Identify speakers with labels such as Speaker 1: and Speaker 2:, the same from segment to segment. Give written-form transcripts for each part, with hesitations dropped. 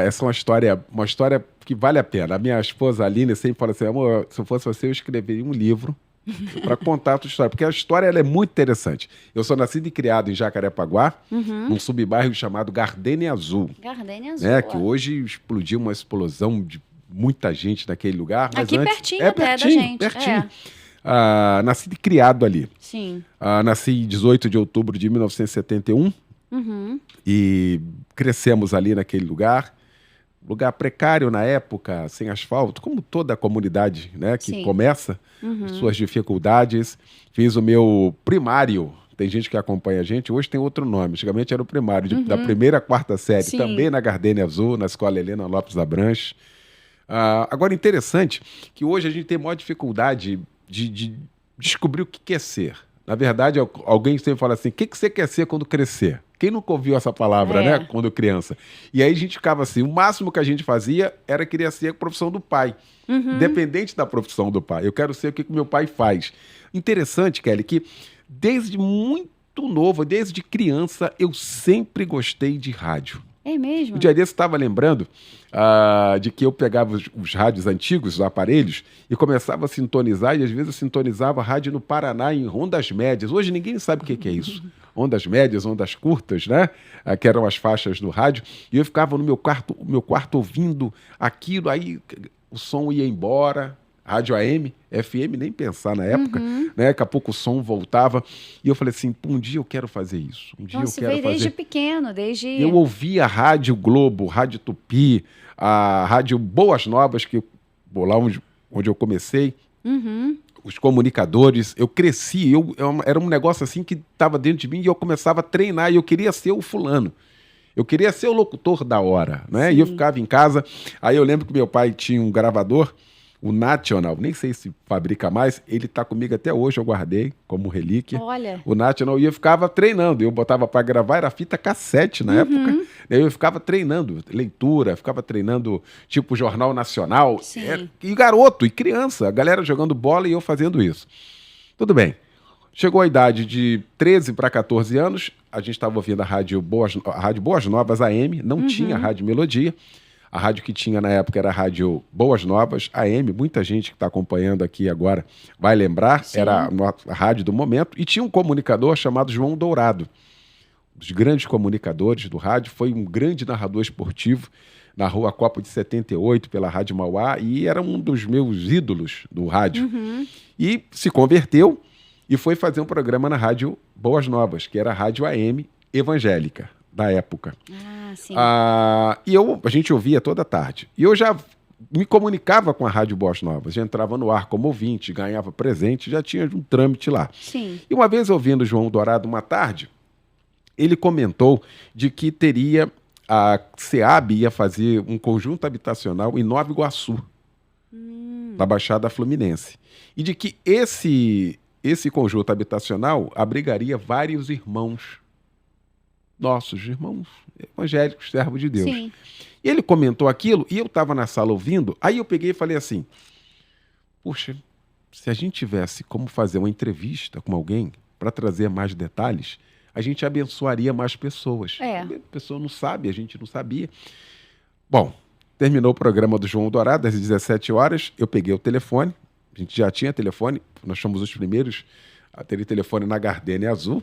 Speaker 1: Essa é uma história que vale a pena. A minha esposa Aline sempre fala assim, amor, se eu fosse você, eu escreveria um livro para contar a tua história, porque a história ela é muito interessante. Eu sou nascido e criado em Jacarepaguá, num subbairro chamado Gardênia Azul,
Speaker 2: Gardênia Azul,
Speaker 1: né? Que
Speaker 2: ó.
Speaker 1: hoje explodiu uma explosão de muita gente naquele lugar, mas
Speaker 2: Aqui
Speaker 1: antes...
Speaker 2: pertinho
Speaker 1: É
Speaker 2: até da
Speaker 1: pertinho,
Speaker 2: gente.
Speaker 1: pertinho.
Speaker 2: É,
Speaker 1: Nascido e criado ali.
Speaker 2: sim.
Speaker 1: Nasci em 18 de outubro de 1971
Speaker 2: Uhum.
Speaker 1: e crescemos ali naquele lugar. Lugar precário na época, sem asfalto, como toda a comunidade, né, que
Speaker 2: Sim.
Speaker 1: começa suas dificuldades. Fiz o meu primário. Tem gente que acompanha a gente, hoje tem outro nome. Antigamente era o primário, da primeira à quarta série,
Speaker 2: Sim.
Speaker 1: também na Gardênia Azul, na Escola Helena Lopes Abranches. Agora, interessante que hoje a gente tem maior dificuldade de descobrir o que quer ser. Na verdade, alguém sempre fala assim, o que você quer ser quando crescer? Quem nunca ouviu essa palavra,
Speaker 2: É.
Speaker 1: né, quando criança? E aí a gente ficava assim, o máximo que a gente fazia era querer ser a profissão do pai. Independente da profissão do pai. Eu quero ser o que meu pai faz. Interessante, Kelly, que desde muito novo, desde criança, eu sempre gostei de rádio.
Speaker 2: É mesmo?
Speaker 1: Um dia desse estava lembrando de que eu pegava os rádios antigos, os aparelhos, e começava a sintonizar, e às vezes eu sintonizava rádio no Paraná em ondas médias. Hoje ninguém sabe o que é isso. Ondas médias, ondas curtas, né? Que eram as faixas do rádio. E eu ficava no meu quarto ouvindo aquilo, aí o som ia embora. Rádio AM, FM, nem pensar na época, né? Daqui a pouco o som voltava. E eu falei assim, um dia eu quero fazer isso. Um dia
Speaker 2: Então, você
Speaker 1: eu quero
Speaker 2: veio
Speaker 1: fazer.
Speaker 2: desde pequeno, desde...
Speaker 1: Eu ouvia a Rádio Globo, Rádio Tupi, a Rádio Boas Novas, lá onde eu comecei, os comunicadores, eu cresci, era um negócio assim que estava dentro de mim e eu começava a treinar e eu queria ser o fulano. Eu queria ser o locutor da hora, né?
Speaker 2: Sim.
Speaker 1: E eu ficava em casa, aí eu lembro que meu pai tinha um gravador, o National, nem sei se fabrica mais, ele tá comigo até hoje, eu guardei como relíquia.
Speaker 2: Olha.
Speaker 1: O National, e eu ficava treinando, eu botava para gravar, era fita cassete na época, daí eu ficava treinando leitura, ficava treinando tipo Jornal Nacional,
Speaker 2: Sim.
Speaker 1: e garoto, e criança, a galera jogando bola e eu fazendo isso. Tudo bem. Chegou a idade de 13 para 14 anos, a gente estava ouvindo a Rádio Boas Novas AM, não tinha Rádio Melodia. A rádio que tinha na época era a Rádio Boas Novas, AM. Muita gente que está acompanhando aqui agora vai lembrar.
Speaker 2: Sim.
Speaker 1: Era a rádio do momento. E tinha um comunicador chamado João Dourado. Um dos grandes comunicadores do rádio. Foi um grande narrador esportivo na Rua Copa de 78, pela Rádio Mauá. E era um dos meus ídolos do rádio. E se converteu e foi fazer um programa na Rádio Boas Novas, que era a Rádio AM evangélica da época.
Speaker 2: Sim.
Speaker 1: E a gente ouvia toda tarde. E eu já me comunicava com a Rádio Boas Novas. Já entrava no ar como ouvinte, ganhava presente, já tinha um trâmite lá.
Speaker 2: Sim.
Speaker 1: E uma vez ouvindo o João Dourado uma tarde, ele comentou de que a SEAB ia fazer um conjunto habitacional em Nova Iguaçu, na Baixada Fluminense. E de que esse conjunto habitacional abrigaria vários irmãos nossos irmãos evangélicos, servos de Deus.
Speaker 2: Sim.
Speaker 1: E ele comentou aquilo, e eu estava na sala ouvindo, aí eu peguei e falei assim, puxa, se a gente tivesse como fazer uma entrevista com alguém para trazer mais detalhes, a gente abençoaria mais pessoas.
Speaker 2: É.
Speaker 1: A pessoa não sabe, a gente não sabia. Bom, terminou o programa do João Dourado, às 17 horas, eu peguei o telefone, a gente já tinha telefone, nós fomos os primeiros a ter telefone na Gardênia Azul.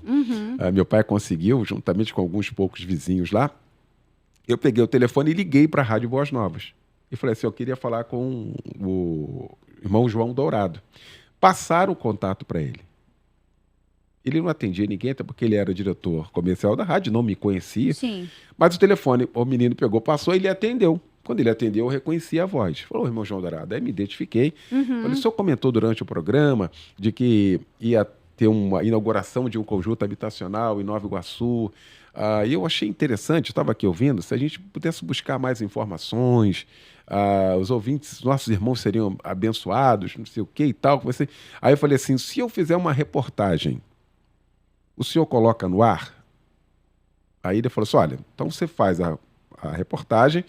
Speaker 1: Meu pai conseguiu, juntamente com alguns poucos vizinhos lá. Eu peguei o telefone e liguei para a Rádio Boas Novas. E falei assim, eu queria falar com o irmão João Dourado. Passaram o contato para ele. Ele não atendia ninguém, até porque ele era diretor comercial da rádio, não me conhecia.
Speaker 2: Sim.
Speaker 1: Mas o telefone, o menino pegou, passou e ele atendeu. Quando ele atendeu, eu reconheci a voz. Falou, irmão João Dourado. Aí me identifiquei. Falei, o senhor comentou durante o programa de que ia ter uma inauguração de um conjunto habitacional em Nova Iguaçu. E eu achei interessante, eu estava aqui ouvindo, se a gente pudesse buscar mais informações, os ouvintes, nossos irmãos seriam abençoados, não sei o que e tal. Aí eu falei assim, se eu fizer uma reportagem, o senhor coloca no ar? Aí ele falou assim, olha, então você faz a reportagem,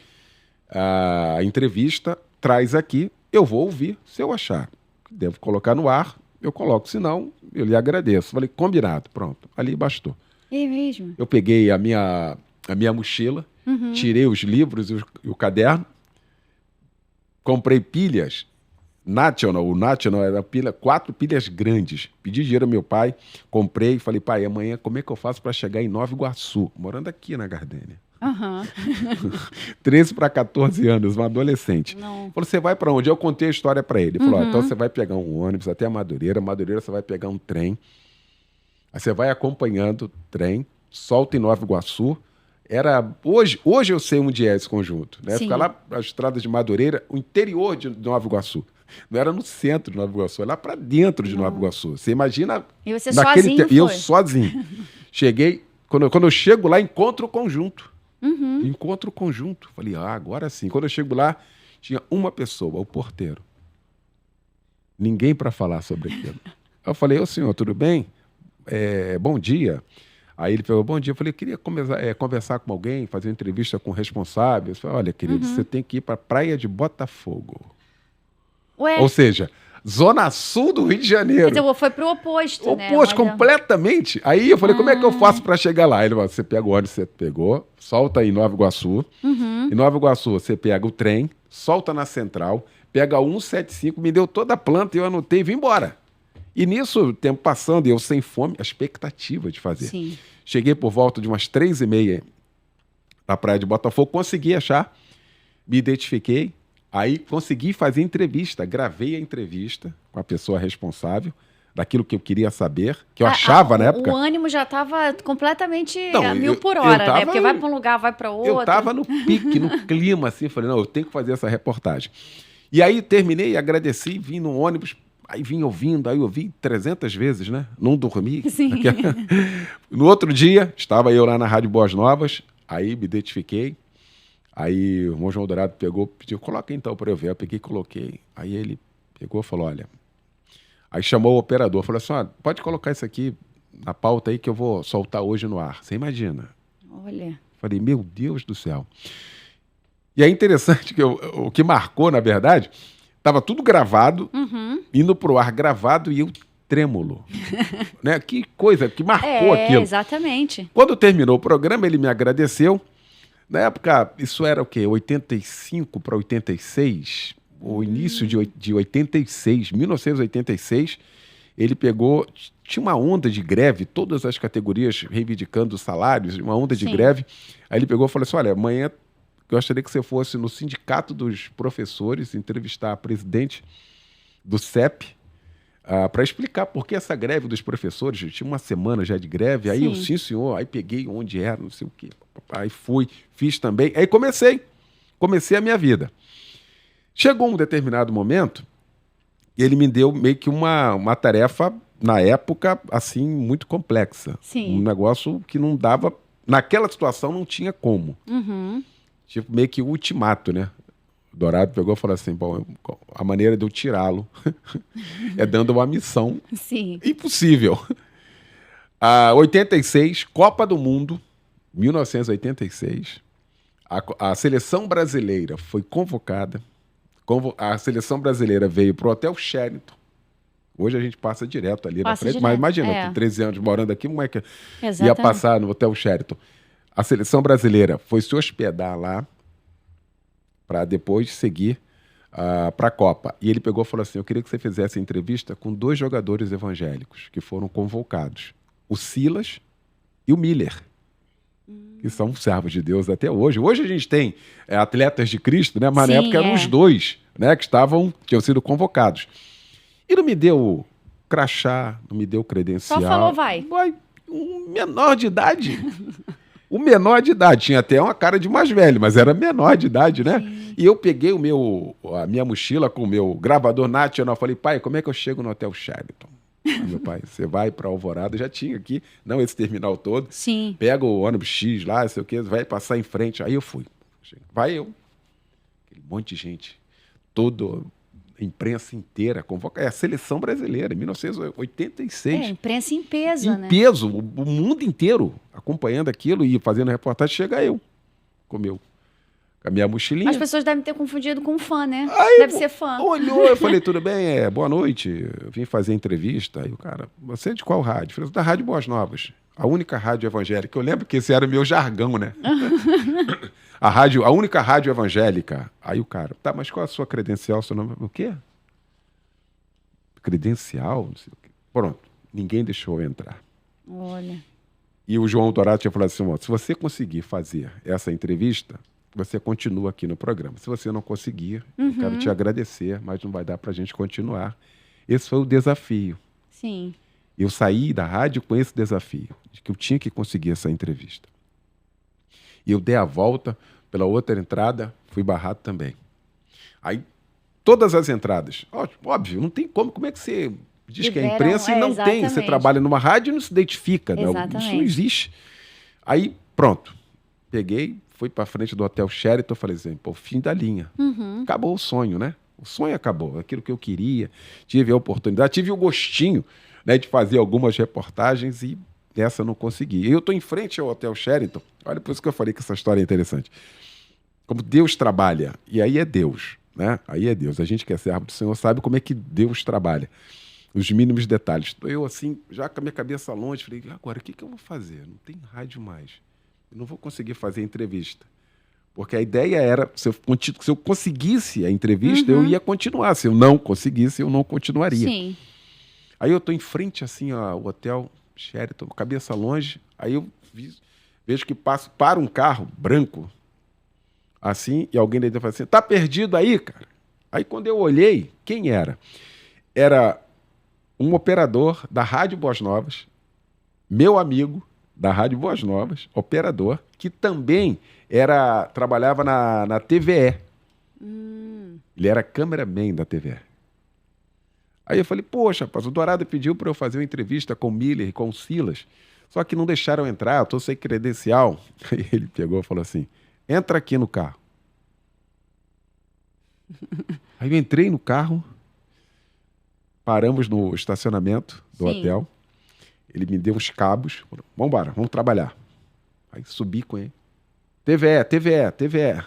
Speaker 1: a entrevista, traz aqui, eu vou ouvir, se eu achar que devo colocar no ar, eu coloco, senão eu lhe agradeço. Falei, combinado, pronto, ali bastou.
Speaker 2: É mesmo?
Speaker 1: Eu peguei a minha a minha mochila, tirei os livros e o caderno, comprei pilhas National. O National era 4 pilhas grandes. Pedi dinheiro ao meu pai, comprei e falei, pai, amanhã como é que eu faço para chegar em Nova Iguaçu? Morando aqui na Gardênia. 13 para 14 anos, um adolescente.
Speaker 2: Não.
Speaker 1: Falou, você vai para onde? Eu contei a história para ele. Ele falou, então você vai pegar um ônibus até Madureira você vai pegar um trem, aí você vai acompanhando o trem, solta em Nova Iguaçu. Hoje eu sei onde é esse conjunto, né? Fica lá as estradas de Madureira, o interior de Nova Iguaçu. Não era no centro de Nova Iguaçu, era lá para dentro de NovaIguaçu. Você imagina...
Speaker 2: E você sozinho
Speaker 1: E eu sozinho. Cheguei, quando eu chego lá, encontro o conjunto. Encontro o conjunto. Falei, agora sim. Quando eu chego lá, tinha uma pessoa, o porteiro. Ninguém para falar sobre aquilo. Eu falei, ô senhor, tudo bem? Bom dia. Aí ele falou, bom dia. Eu falei, eu queria conversar com alguém, fazer uma entrevista com o responsável. Eu falei, olha, querido, você tem que ir para a praia de Botafogo.
Speaker 2: Ué?
Speaker 1: Ou seja, Zona Sul do Rio de Janeiro.
Speaker 2: Quer dizer, foi pro oposto, né?
Speaker 1: Oposto, completamente. Aí eu falei, como é que eu faço para chegar lá? Ele falou, você pega o ônibus, você pegou, solta em Nova Iguaçu. Em Nova Iguaçu, você pega o trem, solta na Central, pega 175, me deu toda a planta, eu anotei e vim embora. E nisso, o tempo passando, eu sem fome, a expectativa de fazer.
Speaker 2: Sim.
Speaker 1: Cheguei por volta de umas 3h30 na praia de Botafogo, consegui achar, me identifiquei, aí consegui fazer entrevista, gravei a entrevista com a pessoa responsável, daquilo que eu queria saber, que eu achava na época...
Speaker 2: O ânimo já estava completamente
Speaker 1: Não,
Speaker 2: a 1000 por hora,
Speaker 1: tava,
Speaker 2: né? Porque vai para um lugar, vai para outro.
Speaker 1: Eu estava no pique, no clima, assim, falei, não, eu tenho que fazer essa reportagem. E aí terminei, agradeci, vim no ônibus, aí vim ouvindo, aí eu ouvi 300 vezes, né? Não dormi.
Speaker 2: Sim.
Speaker 1: No outro dia, estava eu lá na Rádio Boas Novas, aí me identifiquei, aí o irmão João Dourado pegou, pediu, coloca então para eu ver. Eu peguei e coloquei. Aí ele pegou e falou, olha... Aí chamou o operador, falou assim, pode colocar isso aqui na pauta aí que eu vou soltar hoje no ar. Você imagina?
Speaker 2: Olha.
Speaker 1: Falei, meu Deus do céu. E é interessante que o que marcou, na verdade, estava tudo gravado, indo pro ar gravado e eu trêmulo. Né? Que coisa, que marcou aquilo.
Speaker 2: Exatamente.
Speaker 1: Quando terminou o programa, ele me agradeceu. Na época, isso era o quê? 85 para 86? O início de 86, 1986, ele pegou... Tinha uma onda de greve, todas as categorias reivindicando salários, uma onda de greve. Aí ele pegou e falou assim, olha, amanhã gostaria que você fosse no Sindicato dos Professores entrevistar a presidente do CEP para explicar por que essa greve dos professores. Tinha uma semana já de greve. Aí eu, sim, senhor, aí peguei onde era, não sei o quê. Aí fui, fiz também. Aí comecei a minha vida. Chegou um determinado momento e ele me deu meio que uma tarefa, na época, assim, muito complexa.
Speaker 2: Sim.
Speaker 1: Um negócio que não dava... Naquela situação não tinha como. Tipo, meio que ultimato, né? O Dourado pegou e falou assim, bom, a maneira de eu tirá-lo é dando uma missão impossível. 86, Copa do Mundo, 1986, a seleção brasileira foi convocada. A seleção brasileira veio para o Hotel Sheraton. Hoje a gente passa direto ali na frente, mas imagina, com 13 anos morando aqui, como é que ia passar no Hotel Sheraton? A seleção brasileira foi se hospedar lá para depois seguir para a Copa. E ele pegou e falou assim, eu queria que você fizesse entrevista com 2 jogadores evangélicos que foram convocados, o Silas e o Miller, que são servos de Deus até hoje. Hoje a gente tem atletas de Cristo, né? Mas na época eram os 2, né? Que tinham sido convocados. E não me deu crachá, não me deu credencial.
Speaker 2: Só falou, vai.
Speaker 1: Um menor de idade. O menor de idade. Tinha até uma cara de mais velho, mas era menor de idade, né? Sim. E eu peguei a minha mochila com o meu gravador National. Falei, pai, como é que eu chego no Hotel Sheraton? Meu pai, você vai para Alvorada, já tinha aqui, não esse terminal todo.
Speaker 2: Sim.
Speaker 1: Pega o ônibus X lá, sei o quê, vai passar em frente. Aí eu fui. Vai eu. Aquele monte de gente. A imprensa inteira convoca. É a seleção brasileira, em 1986.
Speaker 2: Imprensa em peso, né?
Speaker 1: Em peso, o mundo inteiro acompanhando aquilo e fazendo reportagem. Chega eu, com a minha mochilinha.
Speaker 2: As pessoas devem ter confundido com fã, né?
Speaker 1: Aí,
Speaker 2: deve ser fã.
Speaker 1: Olhou, eu falei, tudo bem? Boa noite. Eu vim fazer entrevista. Aí o cara, você é de qual rádio? Eu falei, da Rádio Boas Novas. A única rádio evangélica. Eu lembro que esse era o meu jargão, né? A única rádio evangélica. Aí o cara, tá, mas qual é a sua credencial? Seu nome? O quê? Credencial? Não sei o quê. Pronto. Ninguém deixou eu entrar.
Speaker 2: Olha.
Speaker 1: E o João Dourado tinha falado assim, se você conseguir fazer essa entrevista, você continua aqui no programa. Se você não conseguir, eu quero te agradecer, mas não vai dar para a gente continuar. Esse foi o desafio.
Speaker 2: Sim.
Speaker 1: Eu saí da rádio com esse desafio, de que eu tinha que conseguir essa entrevista. E eu dei a volta pela outra entrada, fui barrado também. Aí, todas as entradas, óbvio, não tem como é que você diz que é imprensa e não tem. Você trabalha numa rádio e não se identifica. Não, isso não existe. Aí, pronto. Peguei, fui para frente do Hotel Sheraton, falei assim, pô, fim da linha. Acabou o sonho, né? O sonho acabou, aquilo que eu queria. Tive a oportunidade, tive o gostinho, né, de fazer algumas reportagens e essa eu não consegui. Eu estou em frente ao Hotel Sheraton. Olha, por isso que eu falei que essa história é interessante. Como Deus trabalha. E aí é Deus, né? Aí é Deus. A gente que é servo do Senhor sabe como é que Deus trabalha. Os mínimos detalhes. Estou eu assim, já com a minha cabeça longe, falei, agora, o que eu vou fazer? Não tem rádio mais. Eu não vou conseguir fazer entrevista. Porque a ideia era, se eu conseguisse a entrevista, eu ia continuar. Se eu não conseguisse, eu não continuaria.
Speaker 2: Sim.
Speaker 1: Aí eu estou em frente, assim, ao Hotel Sheraton, cabeça longe. Aí eu vejo que para um carro branco, assim, e alguém daí fala assim, tá perdido aí, cara? Aí quando eu olhei, quem era? Era um operador da Rádio Boas Novas, meu amigo da Rádio Boas Novas, operador, que também trabalhava na TVE. Ele era cameraman da TVE. Aí eu falei, poxa, rapaz, o Dourado pediu para eu fazer uma entrevista com o Miller e com o Silas, só que não deixaram entrar, eu estou sem credencial. Aí ele pegou e falou assim, entra aqui no carro. Aí eu entrei no carro, paramos no estacionamento do hotel, ele me deu uns cabos, falou, vamos embora, vamos trabalhar. Aí subi com ele. TVE.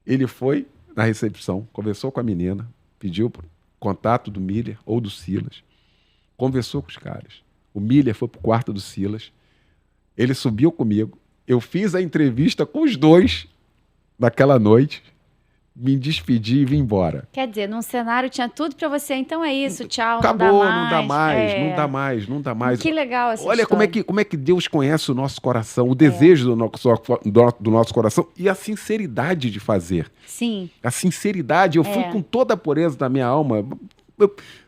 Speaker 1: Ele foi na recepção, conversou com a menina, pediu contato do Miller ou do Silas, conversou com os caras. O Miller foi pro quarto do Silas, ele subiu comigo, eu fiz a entrevista com os dois naquela noite, me despedi e vim embora.
Speaker 2: Quer dizer, num cenário tinha tudo pra você, então é isso, tchau,
Speaker 1: acabou,
Speaker 2: não dá mais. Que legal essa
Speaker 1: Olha
Speaker 2: história.
Speaker 1: como é que Deus conhece o nosso coração, o desejo do nosso coração e a sinceridade de fazer.
Speaker 2: Sim.
Speaker 1: A sinceridade, eu fui com toda a pureza da minha alma.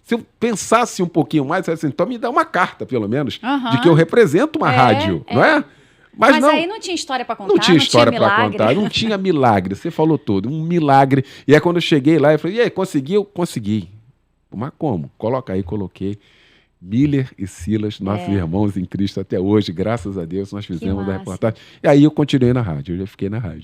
Speaker 1: Se eu pensasse um pouquinho mais, eu assim, então me dá uma carta, pelo menos, de que eu represento uma rádio, não é?
Speaker 2: Mas não, aí não tinha história para contar,
Speaker 1: não tinha história para contar, não tinha milagre, você falou tudo, um milagre. E aí quando eu cheguei lá, eu falei, e aí, conseguiu? Consegui. Mas como? Coloca aí, coloquei. Miller e Silas, nossos irmãos em Cristo até hoje, graças a Deus, nós fizemos a reportagem. E aí eu continuei na rádio, eu já fiquei na rádio.